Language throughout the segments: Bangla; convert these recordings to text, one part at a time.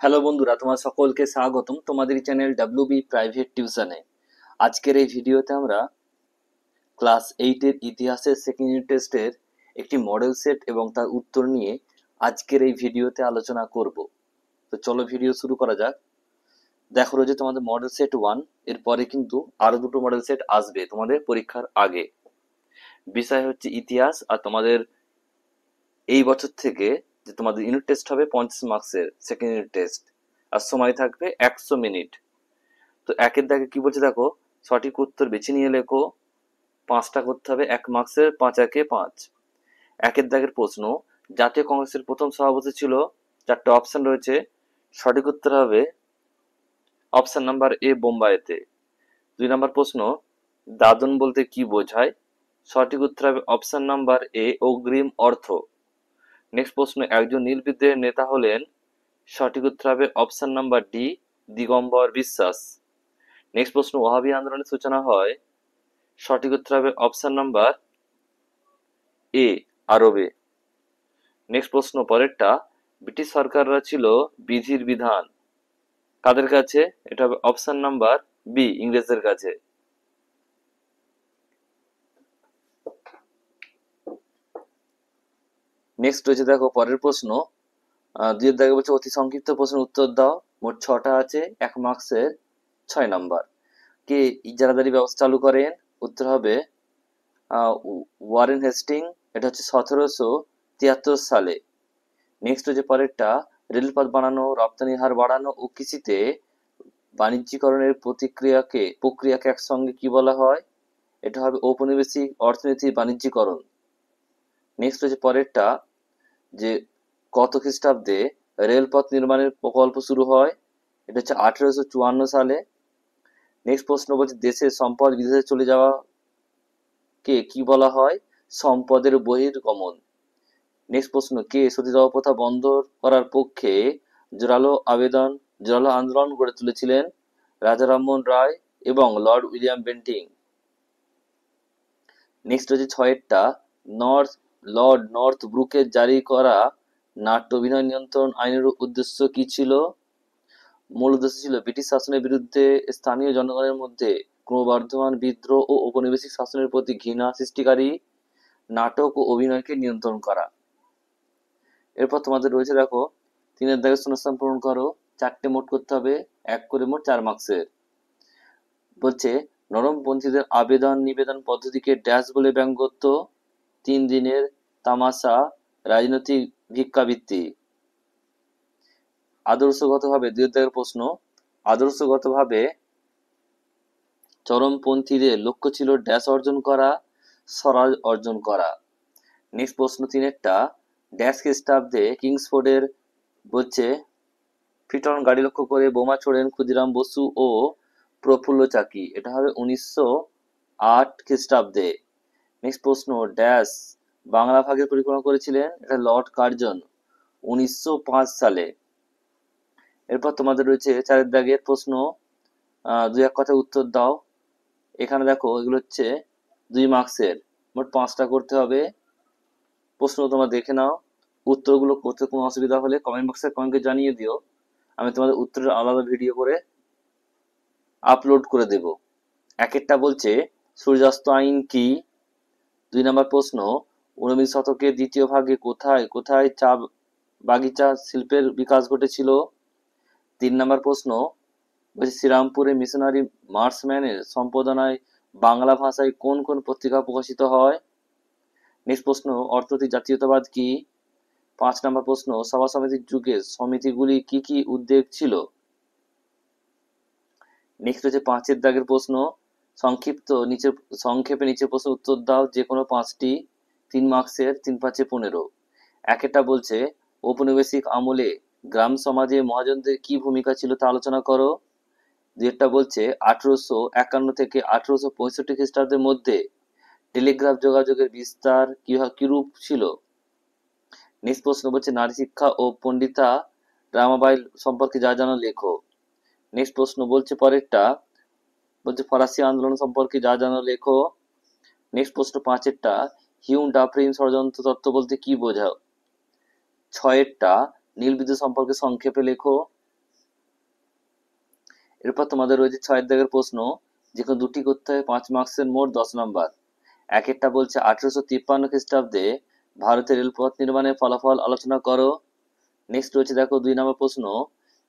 হ্যালো বন্ধুরা, তোমার সকলকে স্বাগতম তোমাদের চ্যানেল ডাব্লিউবি প্রাইভেট টিউশনে। আজকের এই ভিডিওতে আমরা ক্লাস 8-এর ইতিহাসের সেকেন্ড ইউনিট টেস্টের একটি মডেল সেট এবং তার উত্তর নিয়ে আজকের এই ভিডিওতে আলোচনা করব। তো চলো ভিডিও শুরু করা যাক। দেখো রয়েছে তোমাদের মডেল সেট 1, এরপরে কিন্তু আরো দুটো মডেল সেট আসবে তোমাদের পরীক্ষার আগে। বিষয় হচ্ছে ইতিহাস, আর তোমাদের এই বছর থেকে যে তোমাদের ইউনিট টেস্ট হবে 50 মার্কসের সেকেন্ড ইউনিট টেস্ট, আর সময় থাকবে 100 মিনিট। তো একের দাগে কি বলছে দেখো, সঠিক উত্তর বেছে নিয়ে লেখো। 5টা করতে হবে 1 মার্কসের, 5 একে 5। একের দাগের প্রশ্ন, জাতীয় কংগ্রেসের প্রথম সভাপতি ছিল, 4টে অপশন রয়েছে। সঠিক উত্তর হবে অপশন নাম্বার এ, বোম্বাইতে। 2 নম্বর প্রশ্ন, দাদন বলতে কি বোঝায়? সঠিক উত্তর হবে অপশন নাম্বার এ, অগ্রিম অর্থ। নেক্সট প্রশ্ন, একজন নীল বিদ্রোহের নেতা হলেন। সঠিক উত্তর হবে অপশন নাম্বার ডি, দিগম্বর বিশ্বাস। নেক্সট প্রশ্ন, ওয়াহাবি আন্দোলনের সূচনা হয়। সঠিক উত্তর হবে অপশন নাম্বার এ, আরবে। নেক্সট প্রশ্ন পরেরটা, ব্রিটিশ সরকাররা ছিল বিধির বিধান কাদের কাছে? এটা হবে অপশন নাম্বার বি, ইংরেজদের কাছে। নেক্সট রয়েছে দেখো পরের প্রশ্ন, 2 দাগে বলছে অতি সংক্ষিপ্ত প্রশ্নের উত্তর দাও। মোট 6টা আছে, 1 মার্কসের 6 নাম্বার। কে ইজারাদারি ব্যবস্থা চালু করেন? উত্তর হবে ওয়ারেন হেস্টিং, এটা হচ্ছে 1773 সালে। নেক্সট হচ্ছে পরেরটা, রেলপথ বানানো, রপ্তানি হার বাড়ানো ও কৃষিতে বাণিজ্যিকরণের প্রক্রিয়াকে একসঙ্গে কি বলা হয়? এটা হবে ঔপনিবেশিক অর্থনীতি বাণিজ্যিকরণ। নেক্সট হচ্ছে পরেরটা, যে কত খ্রিস্টাব্দে রেলপথ নির্মাণের প্রকল্প শুরু হয়? এটা হচ্ছে 1854 সালে। নেক্সট প্রশ্ন বলছে, দেশের সম্পদ বিদেশে চলে যাওয়া কে কি বলা হয়? সম্পদের বহির্গমন। নেক্সট প্রশ্ন, কে সতীদাহ প্রথা বন্ধ করার পক্ষে জোরালো আন্দোলন গড়ে তুলেছিলেন? রাজা রামমোহন রায় এবং লর্ড উইলিয়াম বেন্টিং। নেক্সট হচ্ছে 6এরটা, লর্ড নর্থ ব্রুকের জারি করা নাট্য অভিনয় নিয়ন্ত্রণ আইনের উদ্দেশ্য কি ছিল? মূল উদ্দেশ্য ছিল ব্রিটিশ শাসনের বিরুদ্ধে স্থানীয় জনগণের মধ্যে ক্রমবর্ধমান বিদ্রোহ ও ঔপনিবেশিক শাসনের প্রতি ঘৃণা সৃষ্টিকারী নাটক ও অভিনয়কে নিয়ন্ত্রণ করা। এরপর তোমাদের রয়েছে দেখো 3-এর দাগে শূন্যস্থান পূরণ করো। 4টে মোট করতে হবে, 1 করে মোট 4 মার্কসের। বলছে নরমপন্থীদের আবেদন নিবেদন পদ্ধতিকে ড্যাশ বলে ব্যঙ্গোক্ত? 3 দিনের তামাশা, রাজনৈতিক ভিক্ষাবৃত্তি। আদর্শগতভাবে 2-এর দাগের প্রশ্ন, আদর্শগতভাবে চরমপন্থীদের লক্ষ্য ছিল ড্যাশ অর্জন করা? স্বরাজ অর্জন করা। নেক্সট প্রশ্ন 3-এরটা, ড্যাশ খ্রিস্টাব্দে কিংসফোর্ডের বলছে ফিটন গাড়ি লক্ষ্য করে বোমা ছোড়েন ক্ষুদিরাম বসু ও প্রফুল্ল চাকি? এটা হবে 1908 খ্রিস্টাব্দে। নেক্সট প্রশ্ন, ড্যাশ বাংলা ভাগের পরিকল্পনা করেছিলেন? এটা লর্ড কার্জন 1905 সালে। এরপর তোমাদের রয়েছে 4-এর দাগের প্রশ্ন, 2-1 কথায় উত্তর দাও। এখানে দেখো এগুলো হচ্ছে 2 মার্কসের, মোট 5টা করতে হবে। প্রশ্ন তোমরা দেখে নাও, উত্তরগুলো করতে কোনো অসুবিধা হলে কমেন্ট বক্সে কমেন্টে জানিয়ে দিও, আমি তোমাদের উত্তরের আলাদা ভিডিও করে আপলোড করে দেব। 1-এরটা বলছে সূর্যাস্ত আইন কি? 2 নম্বর প্রশ্ন, 19 শতকের দ্বিতীয় ভাগে কোথায় কোথায় চা বাগিচা শিল্পের বিকাশ ঘটেছিল? 3 নম্বর প্রশ্ন বলছে শ্রীরামপুরে মিশনারি মার্সম্যানের সম্পাদনায় বাংলা ভাষায় কোন কোন পত্রিকা প্রকাশিত হয়? নেক্সট প্রশ্ন, অর্থনৈতিক জাতীয়তাবাদ কি? 5 নম্বর প্রশ্ন, সভা সমিতির যুগে সমিতিগুলি কি কি উদ্যোগ ছিল? নেক্সট হচ্ছে 5-এর দাগের প্রশ্ন, সংক্ষেপে নিচের প্রশ্ন উত্তর দাও, যে কোনো 5টি। 3 মার্কসের, 3×5 = 15। 1-এটা বলছে ঔপনিবেশিক আমলে গ্রাম সমাজে মহাজনদের কি ভূমিকা ছিল তা আলোচনা করো। 2-টা বলছে 1851 থেকে 1865 খ্রিস্টাব্দের মধ্যে টেলিগ্রাফ যোগাযোগের বিস্তার কিরূপ ছিল? নেক্সট প্রশ্ন বলছে নারী শিক্ষা ও পণ্ডিতা রামাবাই সম্পর্কে যা জানো লেখো। নেক্সট প্রশ্ন বলছে পরেরটা, বলছে ফরাসি আন্দোলন সম্পর্কে যা জানো লেখো। নেক্সট প্রশ্ন 5-এরটা, হিউম ডাফরিন ষড়যন্ত্র তত্ত্ব বলতে কি বোঝাও? 6-এরটা, নীল বিদ্যুৎ সম্পর্কে সংক্ষেপে লেখো। এরপর তোমাদের রয়েছে 6 দাগের প্রশ্ন, যে কোনো দুটি করতে হবে 5 মার্কসের, মোট 10 নাম্বার। 1-এরটা বলছে 1853 খ্রিস্টাব্দে ভারতের রেলপথ নির্মাণের ফলাফল আলোচনা করো। নেক্সট রয়েছে দেখো 2 নম্বর প্রশ্ন,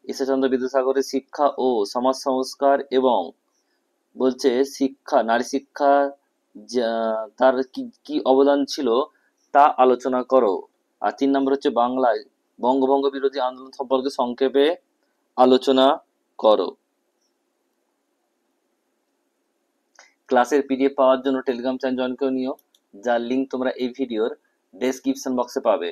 ঈশ্বরচন্দ্র বিদ্যাসাগরের শিক্ষা ও সমাজ সংস্কার এবং বলছে শিক্ষা, নারী শিক্ষা তার কি কি অবদান ছিল তা আলোচনা করো। আর 3 নম্বর হচ্ছে বাংলায় বঙ্গভঙ্গ বিরোধী আন্দোলন সম্পর্কে সংক্ষেপে আলোচনা করো। ক্লাসের পিডিএফ পাওয়ার জন্য টেলিগ্রাম চ্যানেল জয়েন করে নিও, যার লিঙ্ক তোমরা এই ভিডিওর ডেসক্রিপশন বক্সে পাবে।